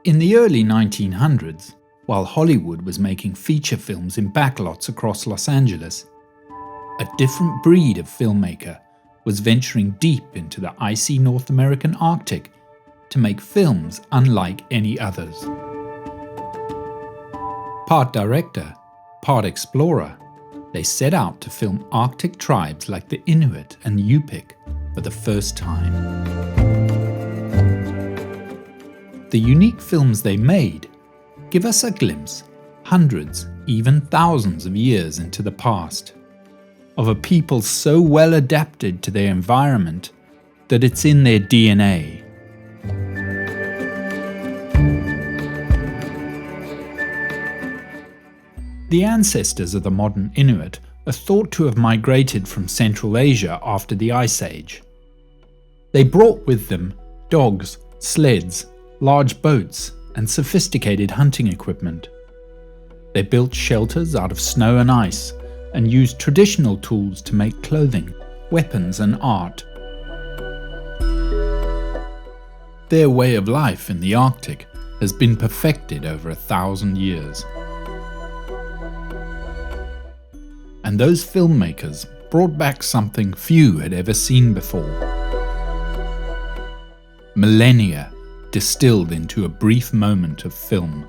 In the early 1900s, while Hollywood was making feature films in backlots across Los Angeles, a different breed of filmmaker was venturing deep into the icy North American Arctic to make films unlike any others. Part director, part explorer, they set out to film Arctic tribes like the Inuit and Yupik for the first time. The unique films they made give us a glimpse, hundreds, even thousands of years into the past, of a people so well adapted to their environment that it's in their DNA. The ancestors of the modern Inuit are thought to have migrated from Central Asia after the Ice Age. They brought with them dogs, sleds, large boats, and sophisticated hunting equipment. They built shelters out of snow and ice and used traditional tools to make clothing, weapons, and art. Their way of life in the Arctic has been perfected over 1,000 years. And those filmmakers brought back something few had ever seen before. Millenia distilled into a brief moment of film.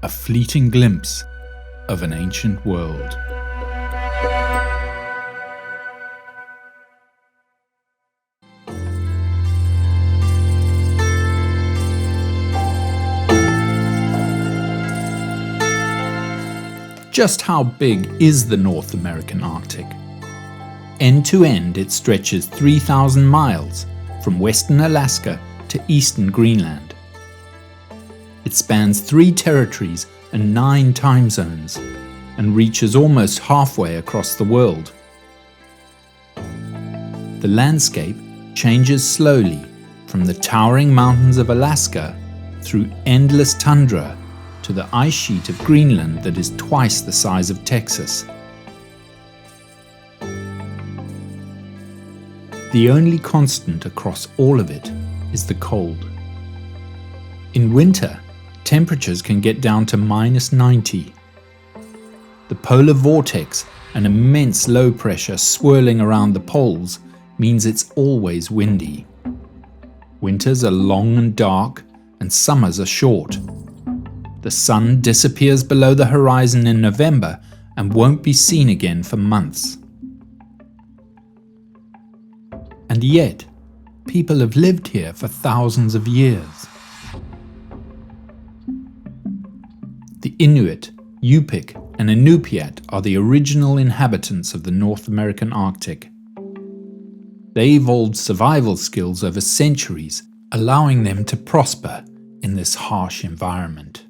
A fleeting glimpse of an ancient world. Just how big is the North American Arctic? End to end, it stretches 3,000 miles from western Alaska to eastern Greenland. It spans 3 territories and 9 time zones and reaches almost halfway across the world. The landscape changes slowly from the towering mountains of Alaska through endless tundra to the ice sheet of Greenland that is twice the size of Texas. The only constant across all of it is the cold. In winter, temperatures can get down to -90. The polar vortex, an immense low pressure swirling around the poles, means it's always windy. Winters are long and dark, and summers are short. The sun disappears below the horizon in November and won't be seen again for months. And yet, people have lived here for thousands of years. The Inuit, Yupik, and Inupiat are the original inhabitants of the North American Arctic. They evolved survival skills over centuries, allowing them to prosper in this harsh environment.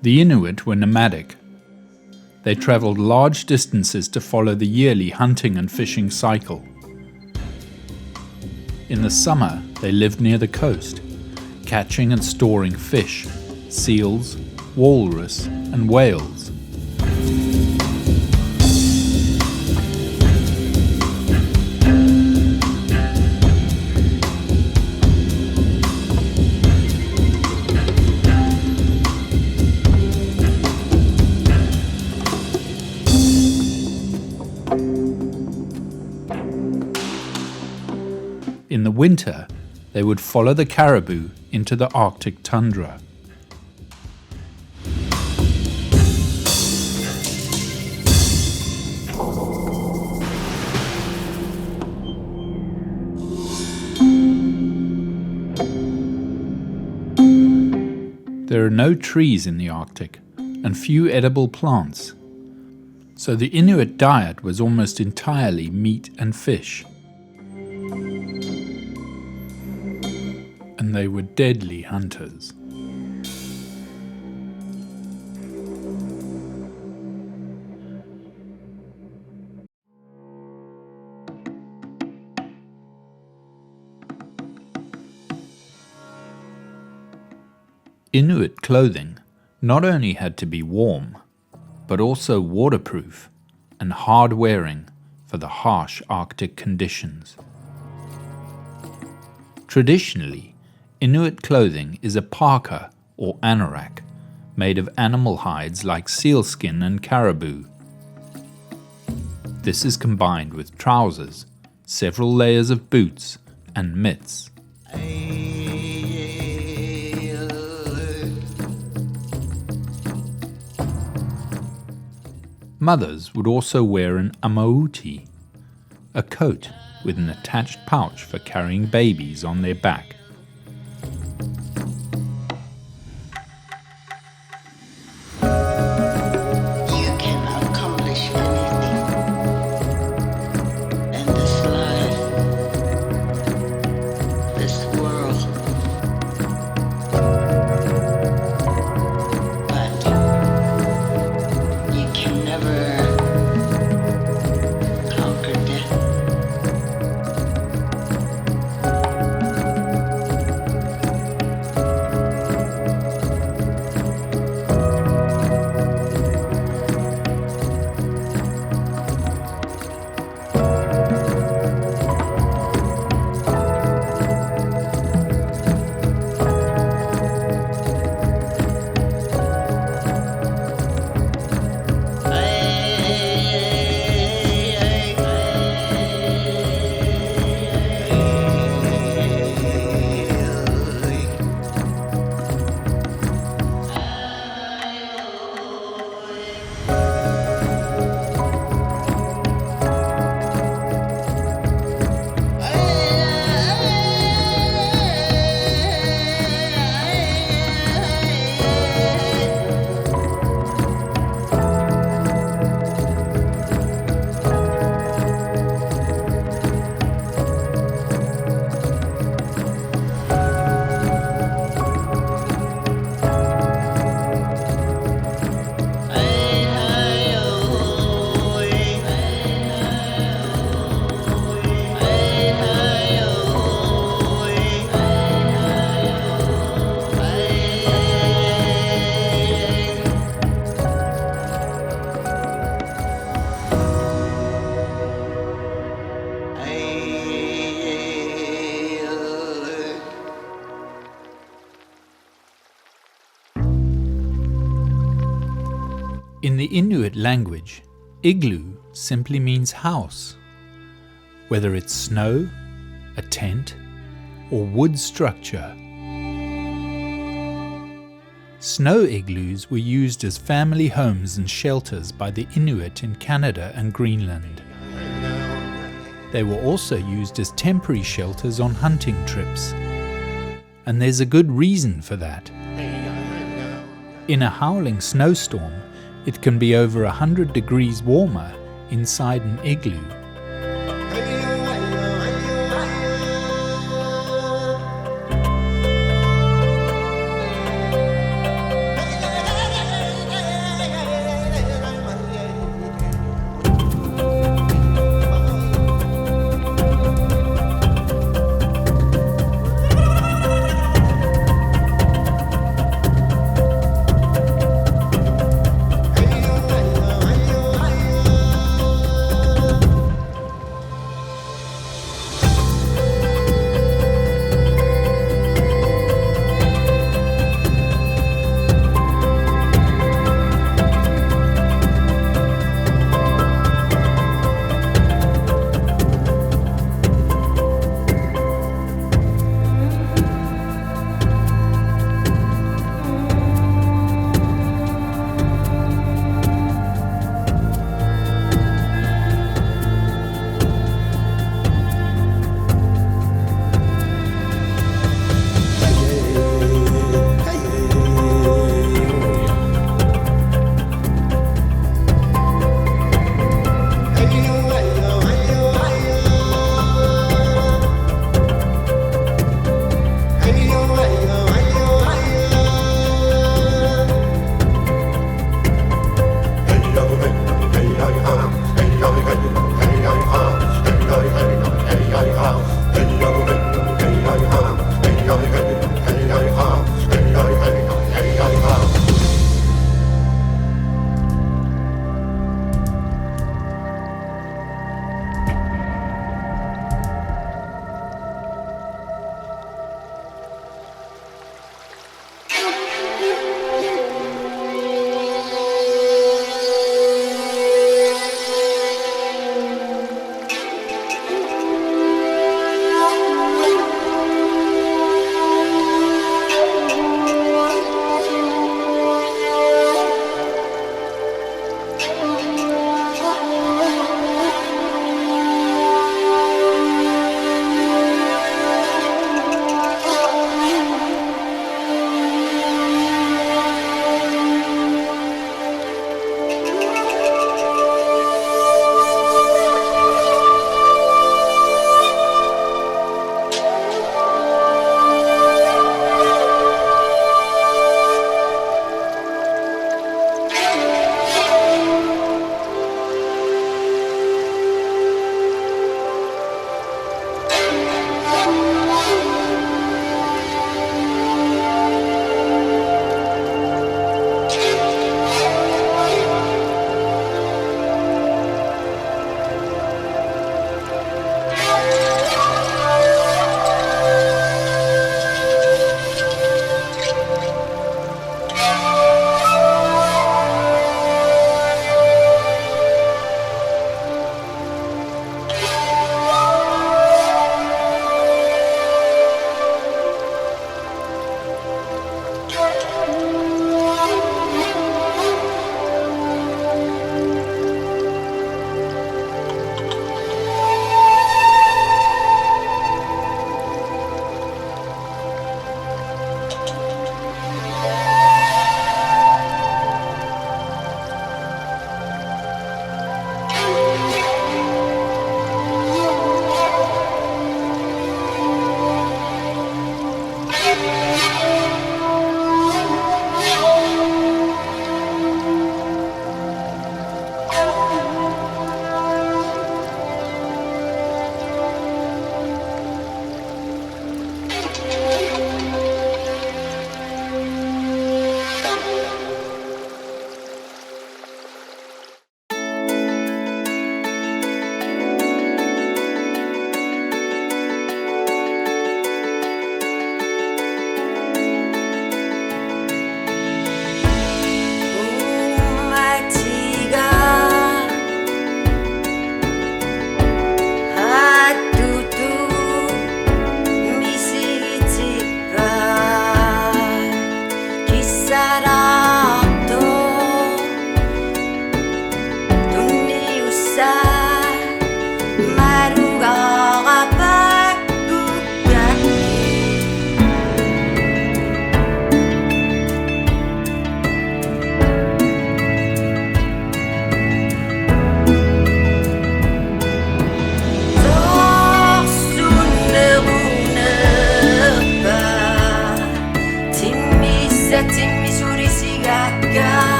The Inuit were nomadic. They travelled large distances to follow the yearly hunting and fishing cycle. In the summer, they lived near the coast, catching and storing fish, seals, walrus, and whales. In the winter, they would follow the caribou into the Arctic tundra. There are no trees in the Arctic and few edible plants, so the Inuit diet was almost entirely meat and fish. And they were deadly hunters. Inuit clothing not only had to be warm, but also waterproof and hard-wearing for the harsh Arctic conditions. Traditionally, Inuit clothing is a parka or anorak, made of animal hides like sealskin and caribou. This is combined with trousers, several layers of boots, and mitts. Mothers would also wear an amauti, a coat with an attached pouch for carrying babies on their back. In the Inuit language, igloo simply means house. Whether it's snow, a tent, or wood structure. Snow igloos were used as family homes and shelters by the Inuit in Canada and Greenland. They were also used as temporary shelters on hunting trips. And there's a good reason for that. In a howling snowstorm, it can be over 100 degrees warmer inside an igloo.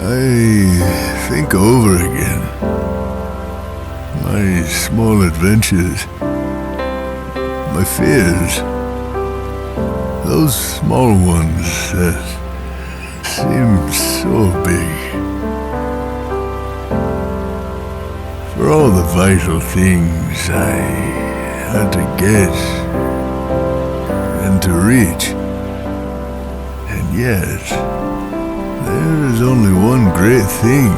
I think over again my small adventures, my fears, those small ones that seemed so big. For all the vital things I had to get and to reach, and yet there is only one great thing,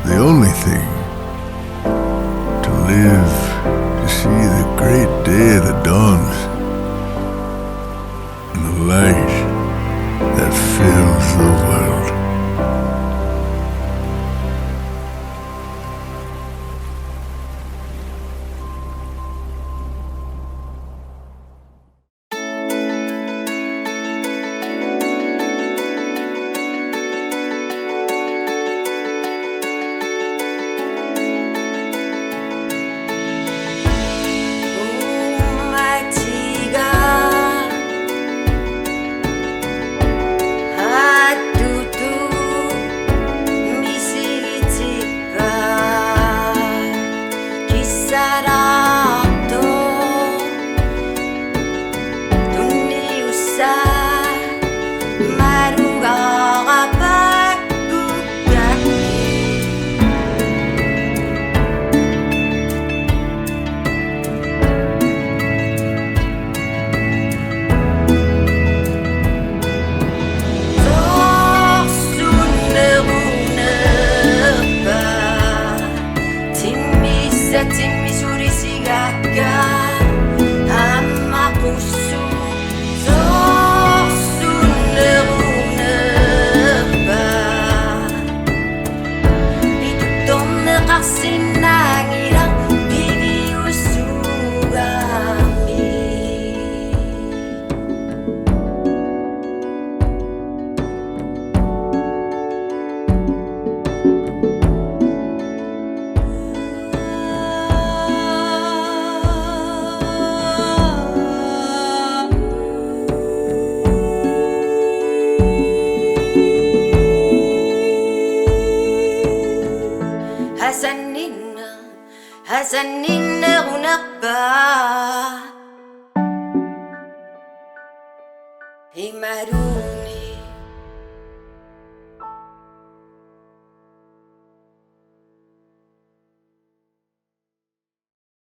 the only thing, to live to see the great day that dawns, and the light that fills the world. Asanina hunakba Himaru